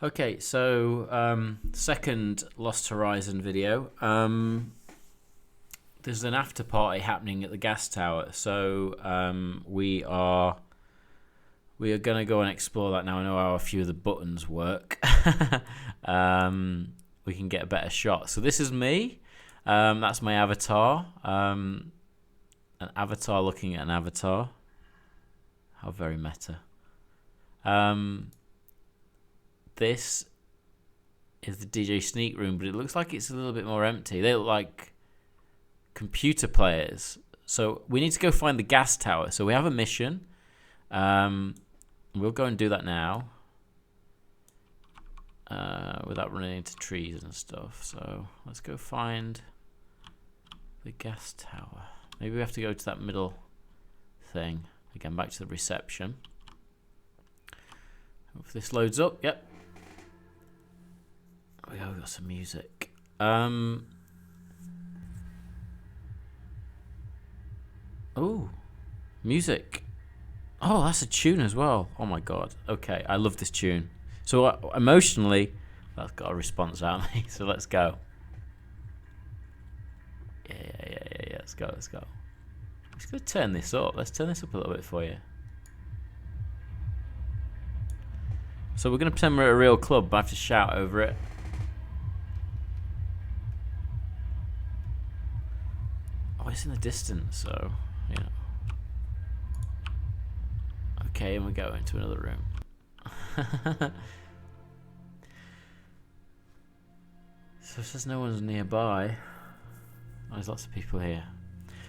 Okay, so second Lost Horizon video. There's an after party happening at the gas tower, so we are going to go and explore that now. I know how a few of the buttons work. We can get a better shot. So this is me. That's my avatar. An avatar looking at an avatar. How very meta. This is the DJ Sneak room, but it looks like it's a little bit more empty. They look like computer players. So we need to go find the gas tower. So we have a mission. We'll go and do that now. Without running into trees and stuff. So let's go find the gas tower. Maybe we have to go to that middle thing. Again, back to the reception. If this loads up, yep. Oh yeah, we got some music. Oh, music. Oh, that's a tune as well. Oh my god. Okay, I love this tune. So emotionally, that's got a response out of me. So let's go. Yeah. Let's go. I'm just gonna turn this up. Let's turn this up a little bit for you. So we're gonna pretend we're at a real club, but I have to shout over it. Oh, it's in the distance, so you know. Okay, and we go into another room. So it says no one's nearby. Oh, there's lots of people here.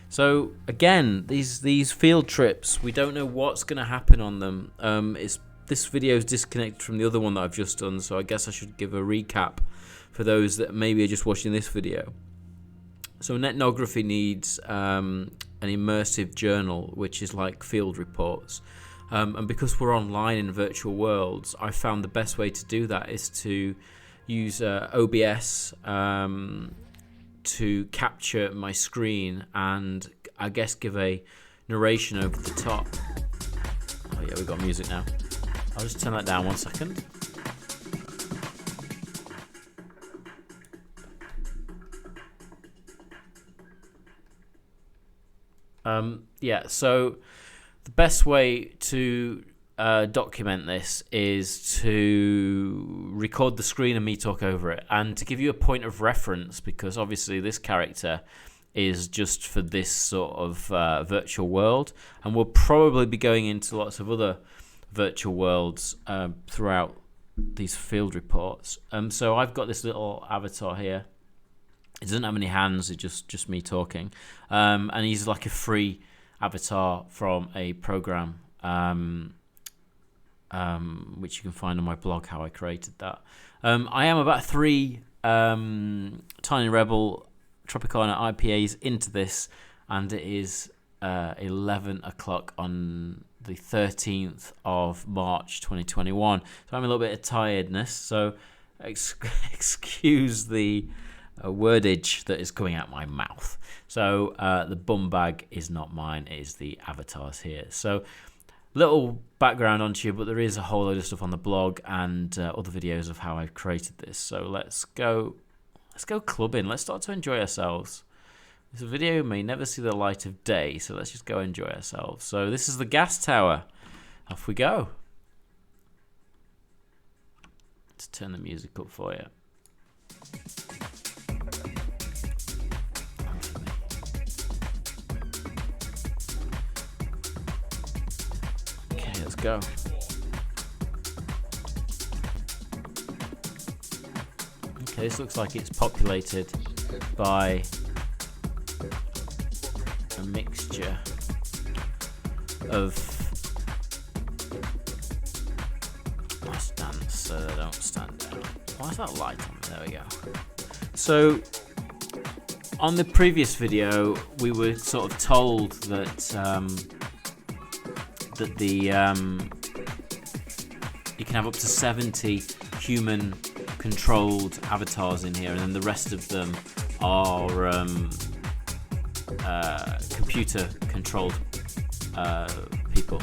So again, these field trips, we don't know what's going to happen on them. This video is disconnected from the other one that I've just done, so I guess I should give a recap for those that maybe are just watching this video. So Netnography needs an immersive journal, which is like field reports. And because we're online in virtual worlds, I found the best way to do that is to use OBS to capture my screen and I guess give a narration over the top. Oh yeah, we've got music now. I'll just turn that down 1 second. Yeah, so the best way to document this is to record the screen and me talk over it, and to give you a point of reference, because obviously this character is just for this sort of virtual world, and we'll probably be going into lots of other virtual worlds throughout these field reports. So I've got this little avatar here. It doesn't have any hands, it's just me talking, and he's like a free avatar from a program which you can find on my blog, how I created that. I am about 3 Tiny Rebel Tropicana IPAs into this, and it is 11 o'clock on the 13th of March 2021. So I'm a little bit of tiredness, so excuse the wordage that is coming out my mouth. So the bum bag is not mine, it is the avatars here. So little background onto you, but there is a whole load of stuff on the blog and other videos of how I've created this. So let's go clubbing. Let's start to enjoy ourselves. This video may never see the light of day, so let's just go enjoy ourselves. So this is the gas tower. Off we go. Let's turn the music up for you. Let's go. Okay, this looks like it's populated by a mixture of don't stand down. Why is that light on? There we go. So on the previous video we were sort of told that you can have up to 70 human controlled avatars in here, and then the rest of them are computer controlled people.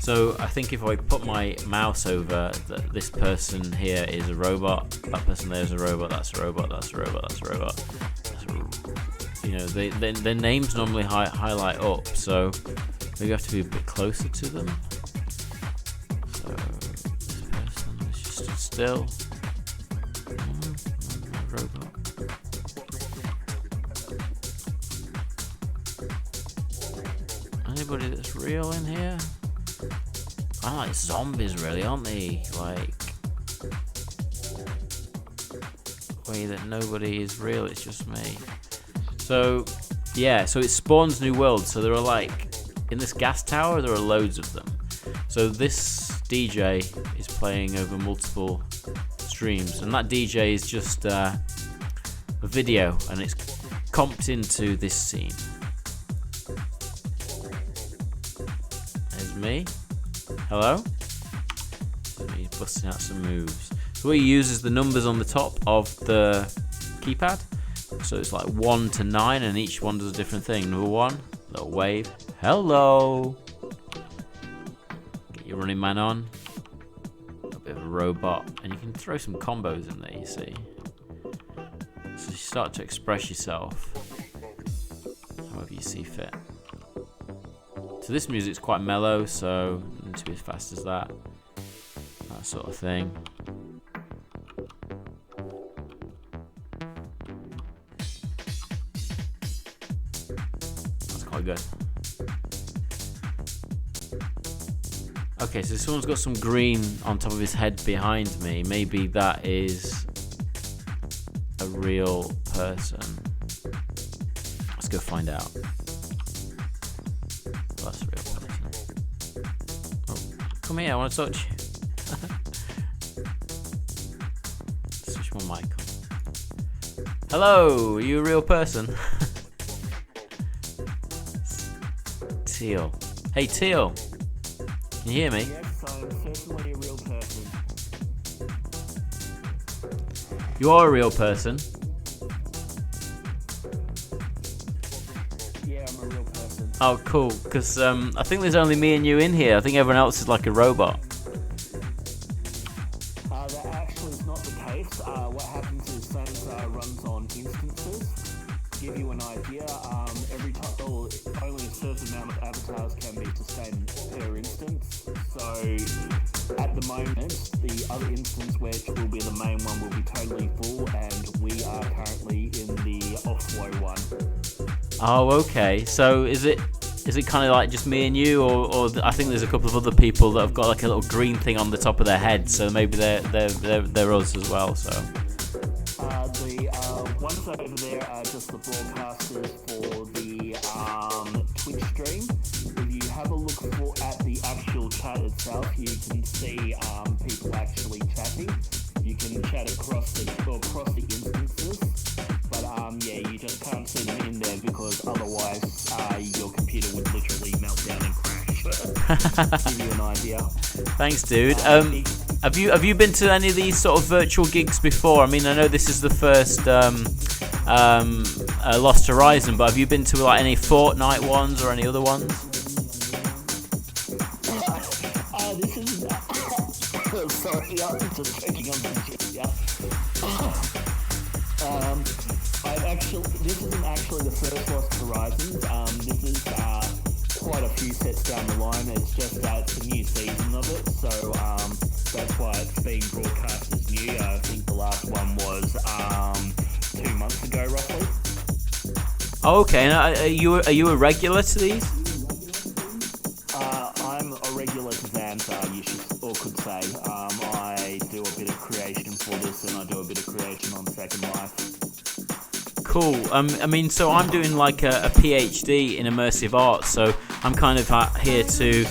So I think if I put my mouse over this person here is a robot, that person there is a robot, that's a robot, that's a robot, that's a robot. Their names normally highlight up, so maybe you have to be a bit closer to them. So this person is just stood still. Robot. Anybody that's real in here? I like zombies, really, aren't they? Like, way that nobody is real, it's just me. So, yeah, so it spawns new worlds. So there are, like, in this gas tower, there are loads of them. So this DJ is playing over multiple streams, and that DJ is just a video, and it's comped into this scene. There's me. Hello? He's busting out some moves. So what he uses the numbers on the top of the keypad. So it's like 1 to 9, and each one does a different thing. Number 1, little wave. Hello. Get your running man on. A bit of a robot, and you can throw some combos in there. You see. So you start to express yourself however you see fit. So this music's quite mellow, so it doesn't need to be as fast as that sort of thing. That's quite good. Okay, so someone's got some green on top of his head behind me. Maybe that is a real person. Let's go find out. That's a real person. Oh, come here, I want to touch you. Switch my mic on. Hello, are you a real person? Teal. Hey, Teal. Can you hear me? Yes, I'm certainly a real person. You are a real person. Yeah, I'm a real person. Oh, cool. Because I think there's only me and you in here. I think everyone else is like a robot. That actually is not the case. What happens is Sansa runs on instances. To give you an idea, every time, only a certain amount of avatars can be sustained per instance. So at the moment, the other instance, which will be the main one, will be totally full, and we are currently in the off-flow one. Oh, okay. So is it kind of like just me and you, or I think there's a couple of other people that have got like a little green thing on the top of their head, so maybe they're us as well. So the ones over there are just the broadcasters for the Twitch stream. If you have a look at the actual chat itself, you can see people actually chatting. You can chat across the instances, but yeah, you just can't see them in there because otherwise your computer would literally melt down and crash. Give you an idea. Thanks, dude. Have you been to any of these sort of virtual gigs before? I mean, I know this is the first Lost Horizon, but have you been to like any Fortnite ones or any other ones? This is sorry, I'm just checking on some shit. Yeah. This isn't actually the first Lost Horizons. This is quite a few sets down the line. It's just that it's a new season of it, so that's why it's being broadcast as new. I think the last one was 2 months ago, roughly. Oh, okay. And are you a regular to these? I'm a regular to Xanta, you could say. I do a bit of creation for this, and I do a bit of creation on Second Life. Cool. I mean, so I'm doing like a PhD in immersive art, so I'm kind of here to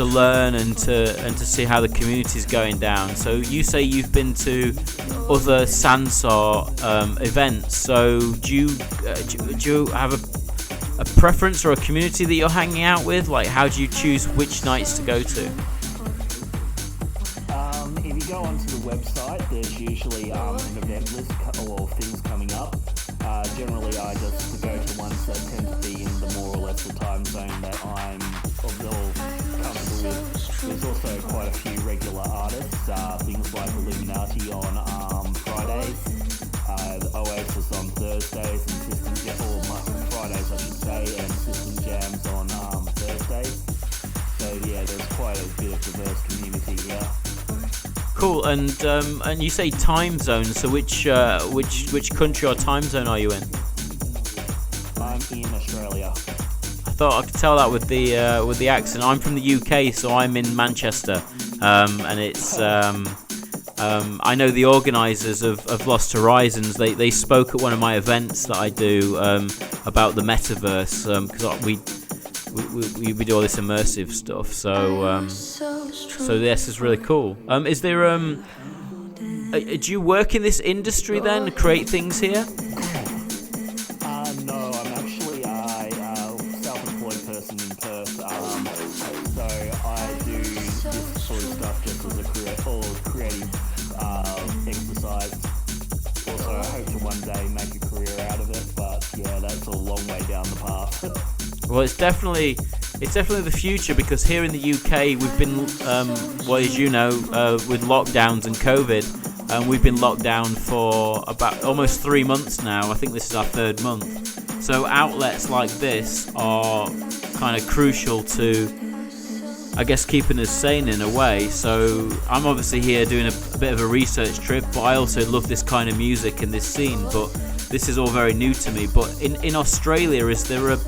learn and to see how the community is going down. So you say you've been to other Sansar events. So do you have a preference or a community that you're hanging out with? Like, how do you choose which nights to go to? If you go onto the website, there's usually an event list or things coming up. Generally, I just go to ones that tend to be in the more or less the time zone that I'm comfortable with. There's also quite a few regular artists, things like Illuminati on Fridays, Oasis on Thursdays, and Fridays I should say, and System Jams on Thursdays. So yeah, there's quite a bit of diverse community here. Cool, and you say time zone. So which country or time zone are you in? I'm in Australia. I thought I could tell that with the accent. I'm from the UK, so I'm in Manchester, and it's I know the organisers of Lost Horizons. They spoke at one of my events that I do about the metaverse, because we do all this immersive stuff. So this is really cool. Is there do you work in this industry then? Create things here? No, I'm actually a self-employed person in Perth. So I do this sort of stuff just as a creative exercise. Also, I hope to one day make a career out of it, but yeah, that's a long way down the path. Well, it's definitely the future, because here in the UK we've been, as you know, with lockdowns and COVID, we've been locked down for about almost 3 months now. I think this is our 3rd month. So outlets like this are kind of crucial to, I guess, keeping us sane in a way. So I'm obviously here doing a bit of a research trip, but I also love this kind of music and this scene. But this is all very new to me. But in Australia, is there a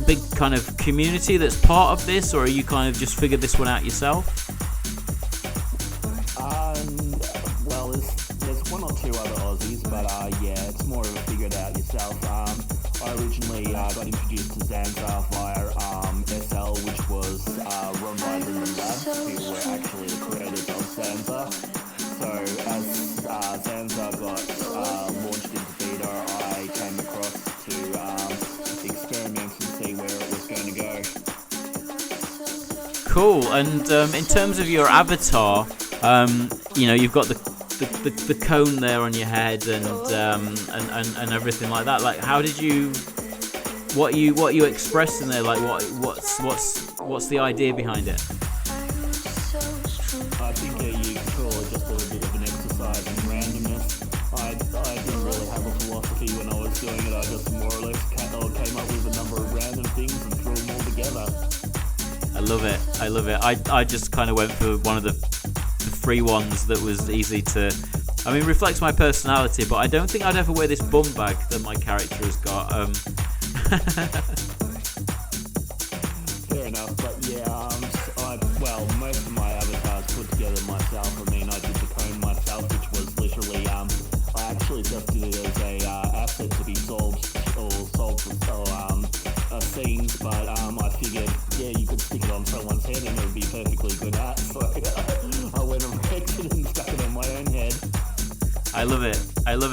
big kind of community that's part of this, or are you kind of just figured this one out yourself? Well, there's one or two other Aussies, but yeah, it's more of a figure it out yourself. I originally got introduced to Zanzar via SL, which was run by Lyndon Labs, who were actually the creators of Zanzar. So as Zanzar got launched into beta, I came across to experiment and see where it was going to go. Cool. And in terms of your avatar, you've got the cone there on your head and everything like that. Like, how did you, what you expressed in there? Like, what's the idea behind it? I think you could call it just a bit of an exercise in randomness. I didn't really have a philosophy when I was doing it. I just more or less came up with a number of random things and threw them all together. I love it. I just kind of went for one of the free ones that was easy to, reflects my personality, but I don't think I'd ever wear this bum bag that my character has got. Fair enough, but yeah, most of my avatars put together myself. I did the cone myself, which was literally, I actually just did it as a asset to be solved for scenes, but I figured, yeah, you could stick it on someone's head and it would be perfectly good at, so I went and wrecked it and stuck it on my own head. I love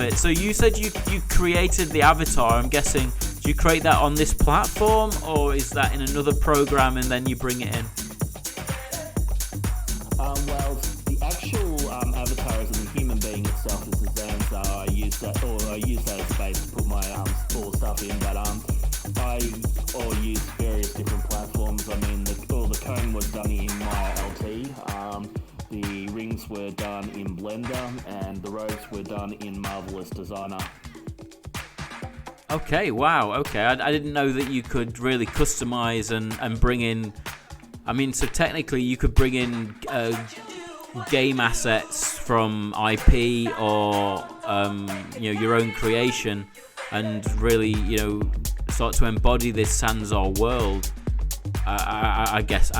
it. So you said you created the avatar. I'm guessing, do you create that on this platform, or is that in another program and then you bring it in? Well, the actual avatar as a human being itself is the Zanzar. I use that as a base to put my full stuff in, but I use various different platforms. The cone was done in my LT. The rings were done in Blender, and the robes were done in Marvelous Designer. Okay, wow. Okay, I didn't know that you could really customize and bring in. So technically you could bring in game assets from IP or your own creation, and really start to embody this Zanzar world. I guess.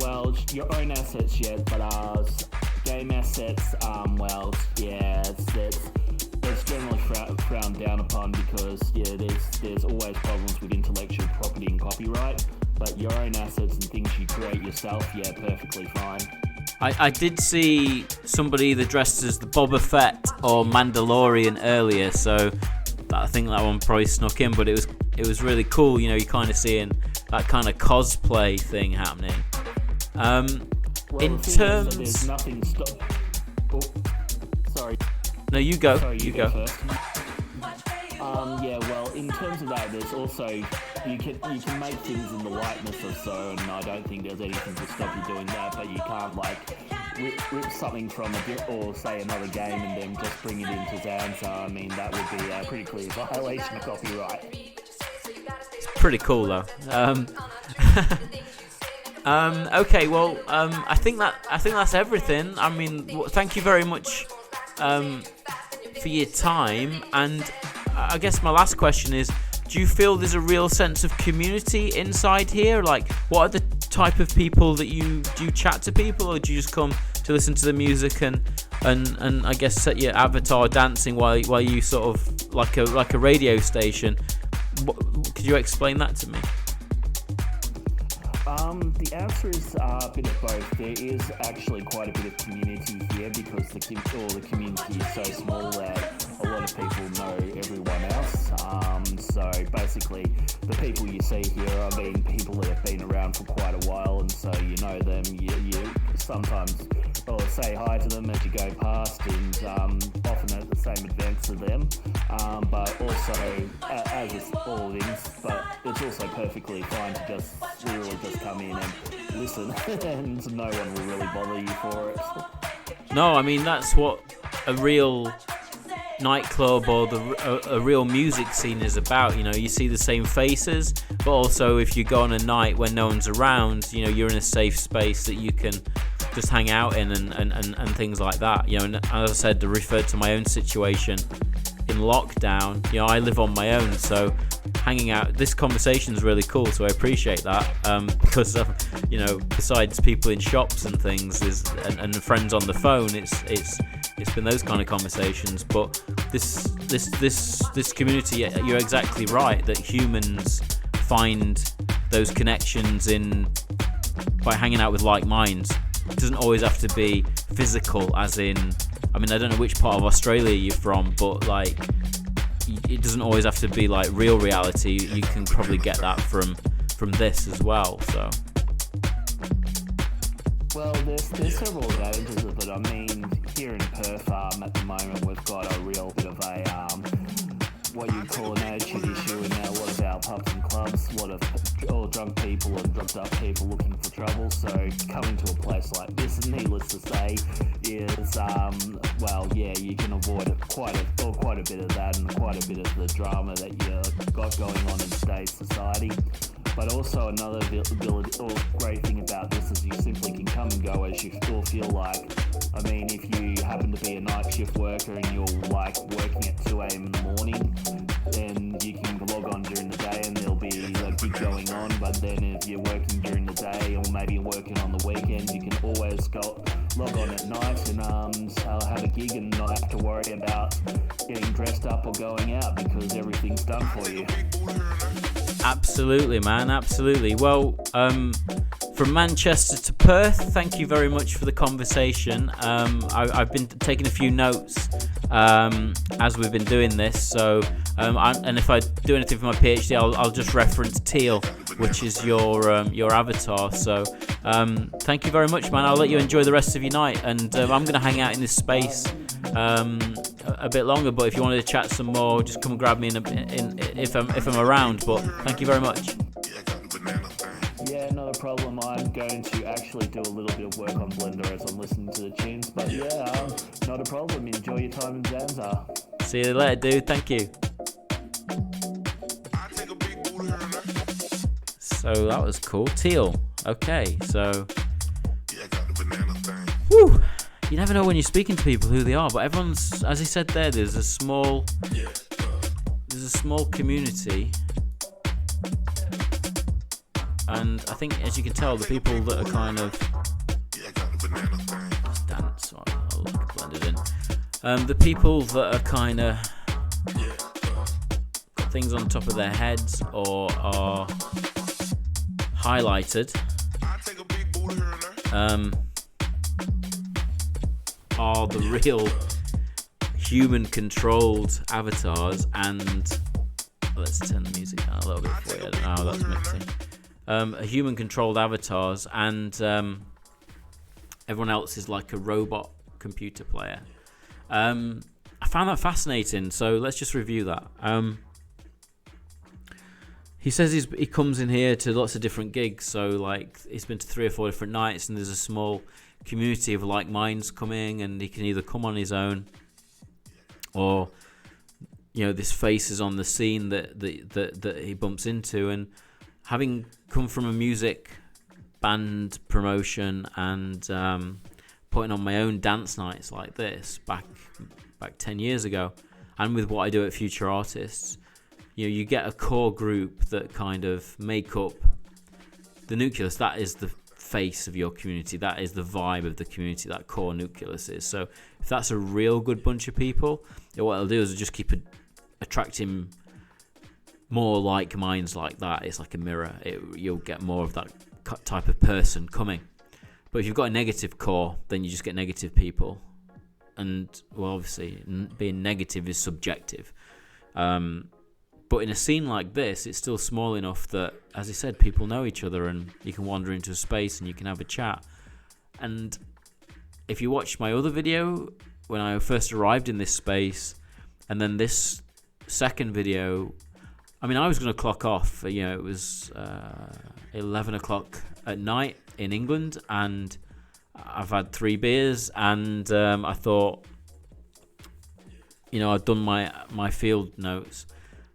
Well, your own assets, yes, but game assets, it's generally frowned down upon, because there's always problems with intellectual property and copyright. But your own assets and things you create yourself, yeah, perfectly fine. I did see somebody either dressed as the Boba Fett or Mandalorian earlier, so I think that one probably snuck in, but it was really cool. You're kind of seeing that kind of cosplay thing happening. Well, in terms, there's nothing. Sorry. No, you go. Sorry, You go go. first. Yeah, well, in terms of that, there's also you can make things in the likeness of so, and I don't think there's anything to stop you doing that. But you can't like rip something from or say another game and then just bring it into Zanza. I mean, that would be a pretty clear violation of copyright. It's pretty cool though. Okay, well, I think that's everything. I mean, thank you very much for your time. And I guess my last question is: do you feel there's a real sense of community inside here? Like, what are the type of people that do you chat to people, or do you just come to listen to the music and I guess set your avatar dancing while you sort of like a radio station? Could you explain that to me? The answer is a bit of both. There is actually quite a bit of community here because the community is so small that a lot of people know everyone else. So basically, the people you see here are people that have been around for quite a while, and so you know them. You sometimes say hi to them as you go past, and often at the same events as them. But also, as with all things, but it's also perfectly fine to just literally just come in and listen, and no one will really bother you for it. No, I mean that's what a real nightclub or a real music scene is about. You know, you see the same faces, but also if you go on a night when no one's around, you know, you're in a safe space that you can just hang out in and things like that. You know, and as I said, I referred to my own situation in lockdown. You know, I live on my own, so hanging out, this conversation is really cool, so I appreciate that, because you know, besides people in shops and things and friends on the phone, it's been those kind of conversations. But this community, you're exactly right, that humans find those connections by hanging out with like minds. It doesn't always have to be physical, as in, I mean, I don't know which part of Australia you're from, but like, it doesn't always have to be like real reality. You can probably get that from this as well. So, well, there's several advantages of it. I mean, here in Perth, at the moment, we've got a real bit of a what you call an attitude issue in a lot of our pubs and clubs. A lot of all drunk people and drugged up people looking for trouble. So coming to a place like this, needless to say, is well, yeah, you can avoid quite a bit of that and quite a bit of the drama that you got going on in today's society. But also another ability or great thing about this is you simply can come and go as you still feel like. I mean, if you happen to be a night shift worker and you're like working at 2 a.m. in the morning, then you can log on during the day and there'll be a gig going on. But then if you're working during the day or maybe you're working on the weekend, you can always log on at night and have a gig and not have to worry about getting dressed up or going out because everything's done for you. absolutely, man, absolutely. Well, from Manchester to Perth, thank you very much for the conversation. I've been taking a few notes as we've been doing this. So, and if I do anything for my PhD, I'll just reference Teal, which is your avatar. So, thank you very much, man. I'll let you enjoy the rest of your night, and I'm going to hang out in this space a bit longer. But if you wanted to chat some more, just come and grab me if I'm around. But thank you very much. Yeah, not a problem. I'm going to actually do a little bit of work on Blender as I'm listening to the tunes. But yeah, not a problem. Enjoy your time in Zanzibar. See you later, dude. Thank you. So that was cool. Teal. Okay, so. Woo! You never know when you're speaking to people who they are, but everyone's, as he said there, there's a small community. And I think, as you can tell, the people that are kind of just dance, I'll blend it in. The people that are kind of got things on top of their heads or are highlighted, are the real human-controlled avatars. And let's turn the music down a little bit for you. I don't know how that's mixing. Human-controlled avatars, and everyone else is like a robot computer player. I found that fascinating. So let's just review that. He says he comes in here to lots of different gigs. So like he's been to 3 or 4 different nights, and there's a small community of like minds coming, and he can either come on his own, or this face is on the scene that he bumps into. And having come from a music band promotion and putting on my own dance nights like this back 10 years ago, and with what I do at Future Artists, you get a core group that kind of make up the nucleus. That is the face of your community. That is the vibe of the community, that core nucleus is. So if that's a real good bunch of people, what it'll do is just keep attracting more like minds like that. It's like a mirror. You'll get more of that type of person coming. But if you've got a negative core, then you just get negative people. And, well, obviously, being negative is subjective. But in a scene like this, it's still small enough that, as I said, people know each other, and you can wander into a space and you can have a chat. And if you watch my other video, when I first arrived in this space, and then this second video, I mean, I was going to clock off. It was 11 o'clock at night in England, and I've had 3 beers, and I thought, I'd done my field notes.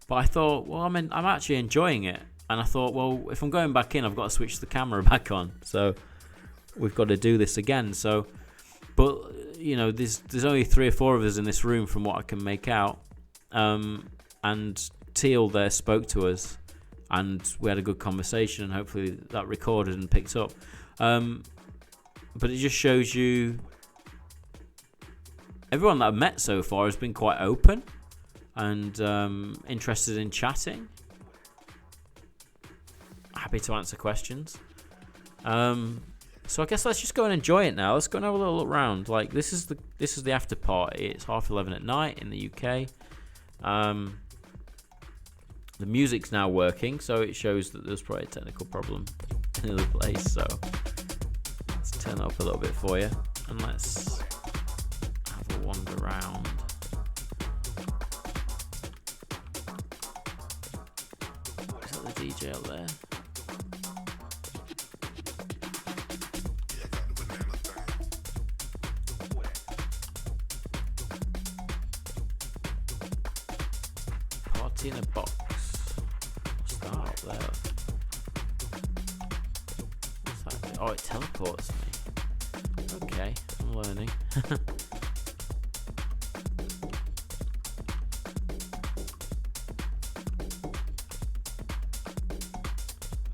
But I thought, well, I'm actually enjoying it. And I thought, well, if I'm going back in, I've got to switch the camera back on. So we've got to do this again. So, but, there's only 3 or 4 of us in this room from what I can make out. And Teal there spoke to us, and we had a good conversation, and hopefully that recorded and picked up. But it just shows you everyone that I've met so far has been quite open and interested in chatting. Happy to answer questions. So I guess let's just go and enjoy it now. Let's go and have a little look around. Like this is the after party. It's 11:30 at night in the UK. The music's now working, so it shows that there's probably a technical problem in the place. So let's turn it up a little bit for you, and let's have a wander around. Is that the DJ up there? Party in a box. What's that up there? What's that do? Oh, it teleports me. Okay, I'm learning.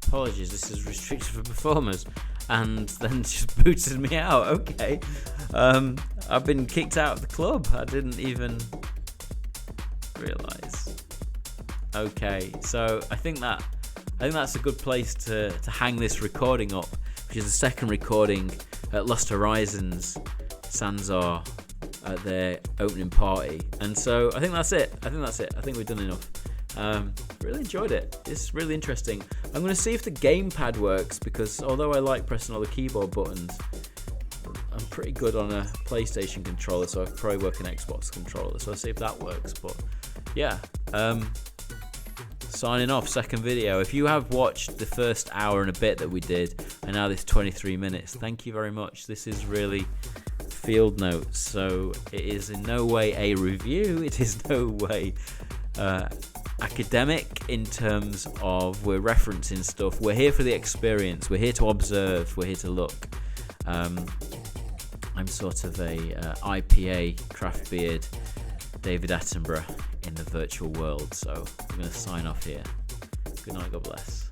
Apologies, this is restricted for performers, and then just booted me out. Okay, I've been kicked out of the club. I didn't even realise. Okay, so I think that's a good place to hang this recording up, which is the second recording at Lost Horizons Sanzar at their opening party. And so I think that's it. I think we've done enough. Really enjoyed it. It's really interesting. I'm going to see if the gamepad works, because although I like pressing all the keyboard buttons, I'm pretty good on a PlayStation controller, so I could probably work an Xbox controller. So I'll see if that works. But yeah, signing off, second video. If you have watched the first hour and a bit that we did, and now this 23 minutes, thank you very much. This is really field notes, so it is in no way a review. It is no way academic in terms of we're referencing stuff. We're here for the experience. We're here to observe. We're here to look. I'm sort of a IPA craft beard David Attenborough in the virtual world, so I'm going to sign off here. Good night, God bless.